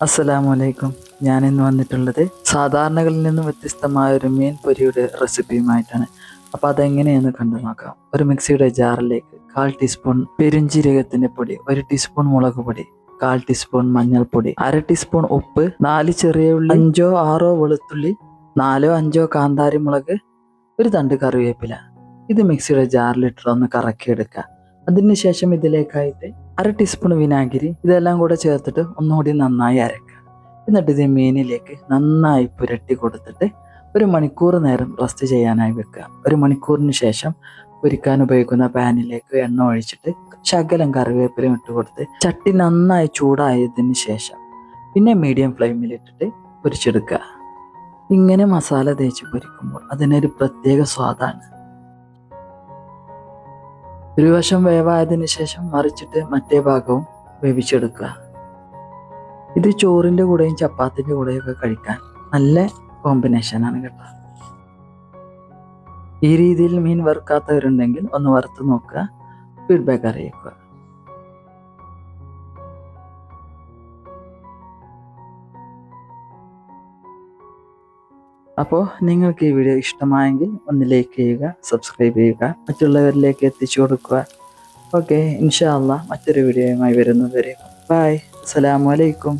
അസ്സലാമലൈക്കും. ഞാൻ ഇന്ന് വന്നിട്ടുള്ളത് സാധാരണകളിൽ നിന്നും വ്യത്യസ്തമായ ഒരു മീൻ പൊരിയുടെ റെസിപ്പിയുമായിട്ടാണ്. അപ്പോൾ അതെങ്ങനെയെന്ന് കണ്ടു നോക്കാം. ഒരു മിക്സിയുടെ ജാറിലേക്ക് 1/4 ടീസ്പൂൺ പെരുംജീരകത്തിൻ്റെ പൊടി, 1 ടീസ്പൂൺ മുളക് പൊടി, 1/4 ടീസ്പൂൺ മഞ്ഞൾപ്പൊടി, 1/2 ടീസ്പൂൺ ഉപ്പ്, 4 ചെറിയ ഉള്ളി, 5 6 വെളുത്തുള്ളി, 4 5 കാന്താരി മുളക്, ഒരു തണ്ട് കറിവേപ്പില. ഇത് മിക്സിയുടെ ജാറിലിട്ട് ഒന്ന് കറക്കിയെടുക്കുക. അതിനുശേഷം ഇതിലേക്കായിട്ട് 1/2 ടീസ്പൂൺ വിനാഗിരി, ഇതെല്ലാം കൂടെ ചേർത്തിട്ട് ഒന്നുകൂടി നന്നായി അരക്കുക. എന്നിട്ട് ഇത് മീനിലേക്ക് നന്നായി പുരട്ടി കൊടുത്തിട്ട് 1 മണിക്കൂർ നേരം റെസ്റ്റ് ചെയ്യാനായി വെക്കുക. 1 മണിക്കൂറിന് ശേഷം പൊരിക്കാൻ ഉപയോഗിക്കുന്ന പാനിലേക്ക് എണ്ണ ഒഴിച്ചിട്ട് ശകലം കറിവേപ്പിലയും ഇട്ട് കൊടുത്ത് ചട്ടി നന്നായി ചൂടായതിന് ശേഷം പിന്നെ മീഡിയം ഫ്ലെയിമിലിട്ടിട്ട് പൊരിച്ചെടുക്കുക. ഇങ്ങനെ മസാല തേച്ച് പൊരിക്കുമ്പോൾ അതിനൊരു പ്രത്യേക സ്വാദാണ്. ഒരു വശം വേവായതിനു ശേഷം മറിച്ചിട്ട് മറ്റേ ഭാഗവും വേവിച്ചെടുക്കുക. ഇത് ചോറിൻ്റെ കൂടെയും ചപ്പാത്തിൻ്റെ കൂടെയൊക്കെ കഴിക്കാൻ നല്ല കോമ്പിനേഷനാണ് കേട്ടോ. ഈ രീതിയിൽ മീൻ വറുക്കാത്തവരുണ്ടെങ്കിൽ ഒന്ന് വറുത്ത് നോക്കുക, ഫീഡ്ബാക്ക് അറിയിക്കുക. അപ്പോൾ നിങ്ങൾക്ക് ഈ വീഡിയോ ഇഷ്ടമായെങ്കിൽ ഒന്ന് ലൈക്ക് ചെയ്യുക, സബ്സ്ക്രൈബ് ചെയ്യുക, മറ്റുള്ളവരിലേക്ക് എത്തിച്ചു കൊടുക്കുക. ഓക്കെ, ഇൻഷാ അല്ലാഹ് മറ്റൊരു വീഡിയോയുമായി വരുന്നതുവരെ ബൈ. അസ്സലാമു അലൈക്കും.